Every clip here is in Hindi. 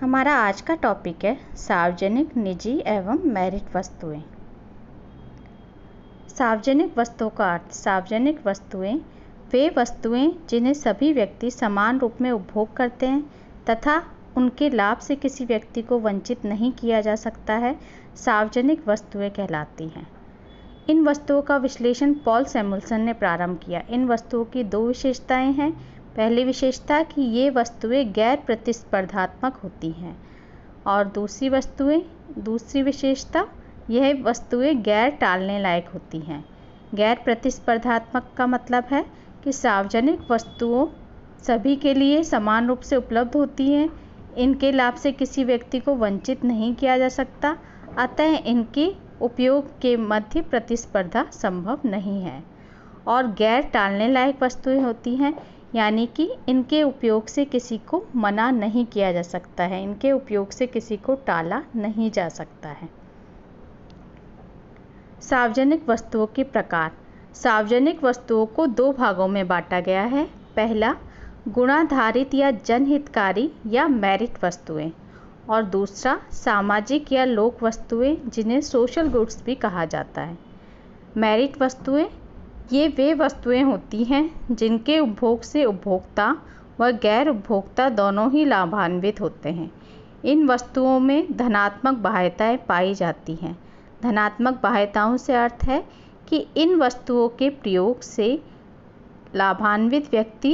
हमारा आज का टॉपिक है सार्वजनिक, निजी एवं मेरिट वस्तुएं। सार्वजनिक वस्तुओं का अर्थ। सार्वजनिक वस्तुएं वे वस्तुएं जिन्हें सभी व्यक्ति समान रूप में उपभोग करते हैं तथा उनके लाभ से किसी व्यक्ति को वंचित नहीं किया जा सकता है, सार्वजनिक वस्तुएं कहलाती हैं। इन वस्तुओं का विश्लेषण पॉल सैमुअल्सन ने प्रारंभ किया। इन वस्तुओं की दो विशेषताएं हैं। पहली विशेषता कि ये वस्तुएं गैर प्रतिस्पर्धात्मक होती हैं और दूसरी विशेषता यह वस्तुएं गैर टालने लायक होती हैं। गैर प्रतिस्पर्धात्मक का मतलब है कि सार्वजनिक वस्तुओं सभी के लिए समान रूप से उपलब्ध होती हैं, इनके लाभ से किसी व्यक्ति को वंचित नहीं किया जा सकता, अतः इनके उपयोग के मध्य प्रतिस्पर्धा संभव नहीं है। और गैर टालने लायक वस्तुएं होती हैं, यानी कि इनके उपयोग से किसी को मना नहीं किया जा सकता है, इनके उपयोग से किसी को टाला नहीं जा सकता है। सार्वजनिक वस्तुओं के प्रकार। सार्वजनिक वस्तुओं को दो भागों में बांटा गया है। पहला, गुणाधारित या जनहितकारी या मेरिट वस्तुएं, और दूसरा सामाजिक या लोक वस्तुएं जिन्हें सोशल गुड्स भी कहा जाता है। मेरिट वस्तुएं ये वे वस्तुएं होती हैं जिनके उपभोग से उपभोक्ता व गैर उपभोक्ता दोनों ही लाभान्वित होते हैं। इन वस्तुओं में धनात्मक बाह्यताएं पाई जाती हैं। धनात्मक बाह्यताओं से अर्थ है कि इन वस्तुओं के प्रयोग से लाभान्वित व्यक्ति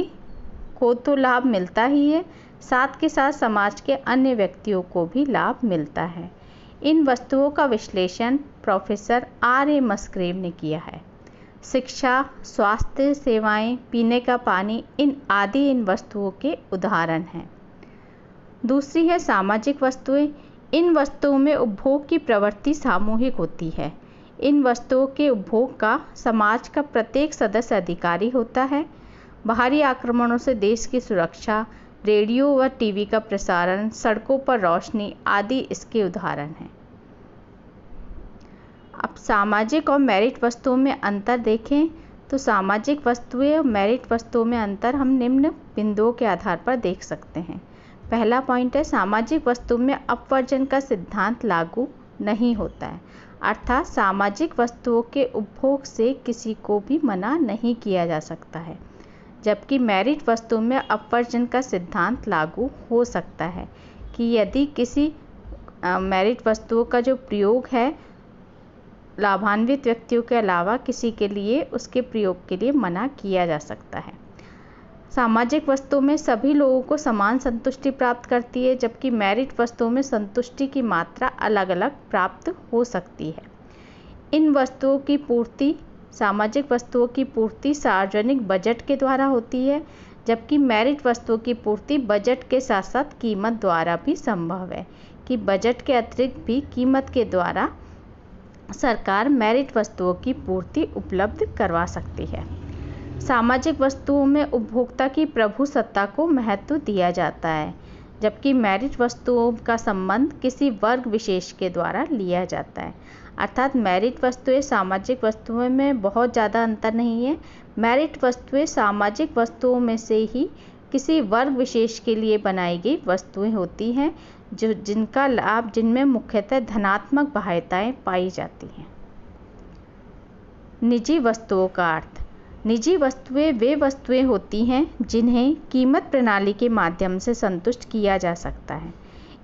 को तो लाभ मिलता ही है, साथ के साथ समाज के अन्य व्यक्तियों को भी लाभ मिलता है। इन वस्तुओं का विश्लेषण प्रोफेसर R.A. मस्ग्रेव ने किया है। शिक्षा, स्वास्थ्य सेवाएं, पीने का पानी इन वस्तुओं के उदाहरण हैं। दूसरी है सामाजिक वस्तुएं। इन वस्तुओं में उपभोग की प्रवृत्ति सामूहिक होती है। इन वस्तुओं के उपभोग का समाज का प्रत्येक सदस्य अधिकारी होता है। बाहरी आक्रमणों से देश की सुरक्षा, रेडियो व टीवी का प्रसारण, सड़कों पर रोशनी आदि इसके उदाहरण हैं। अब सामाजिक और मेरिट वस्तुओं में अंतर देखें तो सामाजिक वस्तुएं और मेरिट वस्तुओं में अंतर हम निम्न बिंदुओं के आधार पर देख सकते हैं। पहला पॉइंट है, सामाजिक वस्तु में अपवर्जन का सिद्धांत लागू नहीं होता है, अर्थात सामाजिक वस्तुओं के उपभोग से किसी को भी मना नहीं किया जा सकता है, जबकि मेरिट वस्तु में अपवर्जन का सिद्धांत लागू हो सकता है कि यदि किसी मेरिट वस्तुओं का जो प्रयोग है लाभान्वित व्यक्तियों के अलावा किसी के लिए उसके प्रयोग के लिए मना किया जा सकता है। सामाजिक वस्तुओं में सभी लोगों को समान संतुष्टि प्राप्त करती है, जबकि मेरिट वस्तुओं में संतुष्टि की मात्रा अलग अलग प्राप्त हो सकती है। इन वस्तुओं की पूर्ति, सामाजिक वस्तुओं की पूर्ति सार्वजनिक बजट के द्वारा होती है, जबकि मेरिट वस्तुओं की पूर्ति बजट के साथ साथ कीमत द्वारा भी संभव है कि बजट के अतिरिक्त भी कीमत के द्वारा सरकार मेरिट वस्तुओं की पूर्ति उपलब्ध करवा सकती है। सामाजिक वस्तुओं में उपभोक्ता की प्रभुसत्ता को महत्व दिया जाता है, जबकि मेरिट वस्तुओं का संबंध किसी वर्ग विशेष के द्वारा लिया जाता है। अर्थात मेरिट वस्तुएं सामाजिक वस्तुओं में बहुत ज़्यादा अंतर नहीं है। मेरिट वस्तुएं सामाजिक वस्तुओं में से ही किसी वर्ग विशेष के लिए बनाई गई वस्तुएं होती हैं जिनका लाभ जिनमें मुख्यतः धनात्मक बाह्यताएं पाई जाती हैं। निजी वस्तुओं का अर्थ। निजी वस्तुएं वे वस्तुएं होती हैं जिन्हें कीमत प्रणाली के माध्यम से संतुष्ट किया जा सकता है।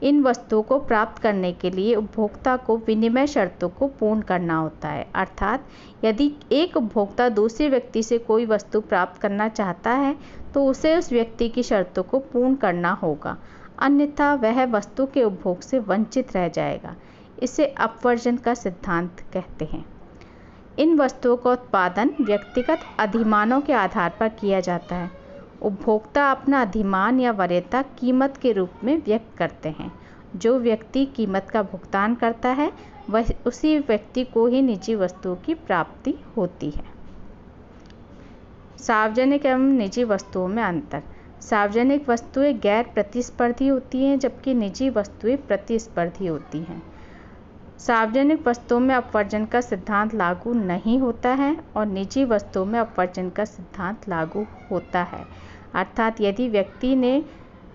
इन वस्तुओं को प्राप्त करने के लिए उपभोक्ता को विनिमय शर्तों को पूर्ण करना होता है, अर्थात यदि एक उपभोक्ता दूसरे व्यक्ति से कोई वस्तु प्राप्त करना चाहता है तो उसे उस व्यक्ति की शर्तों को पूर्ण करना होगा, अन्यथा वह वस्तु के उपभोग से वंचित रह जाएगा। इसे अपवर्जन का सिद्धांत कहते हैं। इन वस्तुओं का उत्पादन व्यक्तिगत अधिमानों के आधार पर किया जाता है। उपभोक्ता अपना अधिमान या वरीयता कीमत के रूप में व्यक्त करते हैं। जो व्यक्ति कीमत का भुगतान करता है वह उसी व्यक्ति को ही निजी वस्तुओं की प्राप्ति होती है। सार्वजनिक एवं निजी वस्तुओं में अंतर। सार्वजनिक वस्तुएं गैर प्रतिस्पर्धी होती हैं, जबकि निजी वस्तुएं प्रतिस्पर्धी होती हैं। सार्वजनिक वस्तुओं में अपवर्जन का सिद्धांत लागू नहीं होता है और निजी वस्तुओं में अपवर्जन का सिद्धांत लागू होता है। अर्थात यदि व्यक्ति ने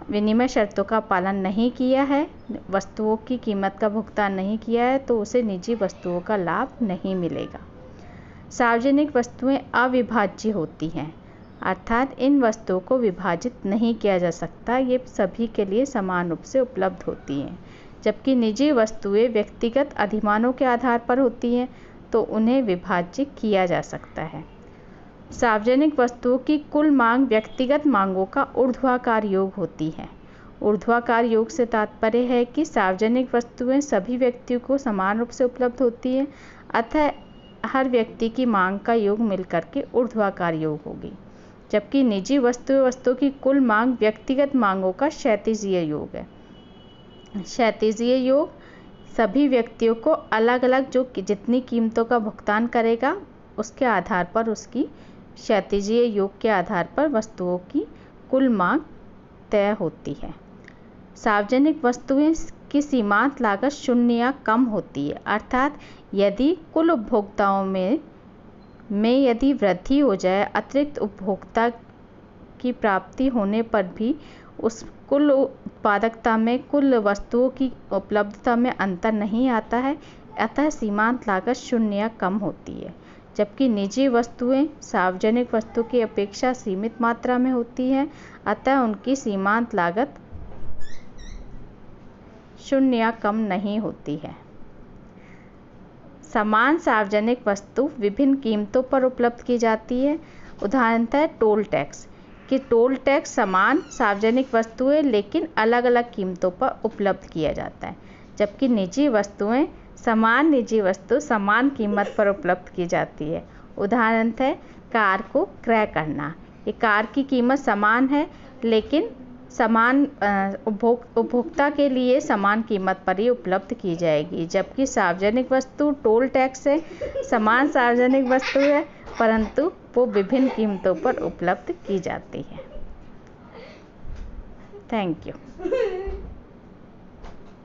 विनिमय शर्तों का पालन नहीं किया है, वस्तुओं की कीमत का भुगतान नहीं किया है, तो उसे निजी वस्तुओं का लाभ नहीं मिलेगा। सार्वजनिक वस्तुएं अविभाज्य होती हैं, अर्थात इन वस्तुओं को विभाजित नहीं किया जा सकता, ये सभी के लिए समान रूप से उपलब्ध होती हैं। जबकि निजी वस्तुएं व्यक्तिगत अधिमानों के आधार पर होती हैं, तो उन्हें विभाज्य किया जा सकता है। सार्वजनिक वस्तुओं की कुल मांग व्यक्तिगत मांगों का ऊर्ध्वाकार योग होती है। ऊर्ध्वाकार योग से तात्पर्य है कि सार्वजनिक वस्तुएं सभी व्यक्तियों को समान रूप से उपलब्ध होती हैं, अतः हर व्यक्ति की मांग का योग मिलकर के ऊर्ध्वाकार योग होगी। जबकि निजी वस्तुओं की कुल मांग व्यक्तिगत मांगों का क्षैतिजीय योग है। क्षैतिजीय योग सभी व्यक्तियों को अलग अलग जो जितनी कीमतों का भुगतान करेगा उसके आधार पर, उसकी क्षैतिजीय योग के आधार पर वस्तुओं की कुल मांग तय होती है। सार्वजनिक वस्तुएं की सीमांत लागत शून्य या कम होती है, अर्थात यदि कुल उपभोक्ताओं में यदि वृद्धि हो जाए, अतिरिक्त उपभोक्ता की प्राप्ति होने पर भी उस कुल उत्पादकता में, कुल वस्तुओं की उपलब्धता में अंतर नहीं आता है, अतः सीमांत लागत शून्य या कम होती है। जबकि निजी वस्तुएं सार्वजनिक वस्तु की अपेक्षा सीमित मात्रा में होती हैं, अतः उनकी सीमांत लागत शून्य या कम नहीं होती है। समान सार्वजनिक वस्तु विभिन्न कीमतों पर उपलब्ध की जाती है। उदाहरणतः टोल टैक्स कि टोल टैक्स समान सार्वजनिक वस्तुएं लेकिन अलग अलग कीमतों पर उपलब्ध किया जाता है। जबकि निजी वस्तुएं समान निजी वस्तु समान कीमत पर उपलब्ध की जाती है। उदाहरणतः कार को क्रय करना, ये कार की कीमत समान है लेकिन समान उपभोक्ता के लिए समान कीमत पर ही उपलब्ध की जाएगी। जबकि सार्वजनिक वस्तु टोल टैक्स से समान सार्वजनिक वस्तु है परंतु वो विभिन्न कीमतों पर उपलब्ध की जाती है। Thank you.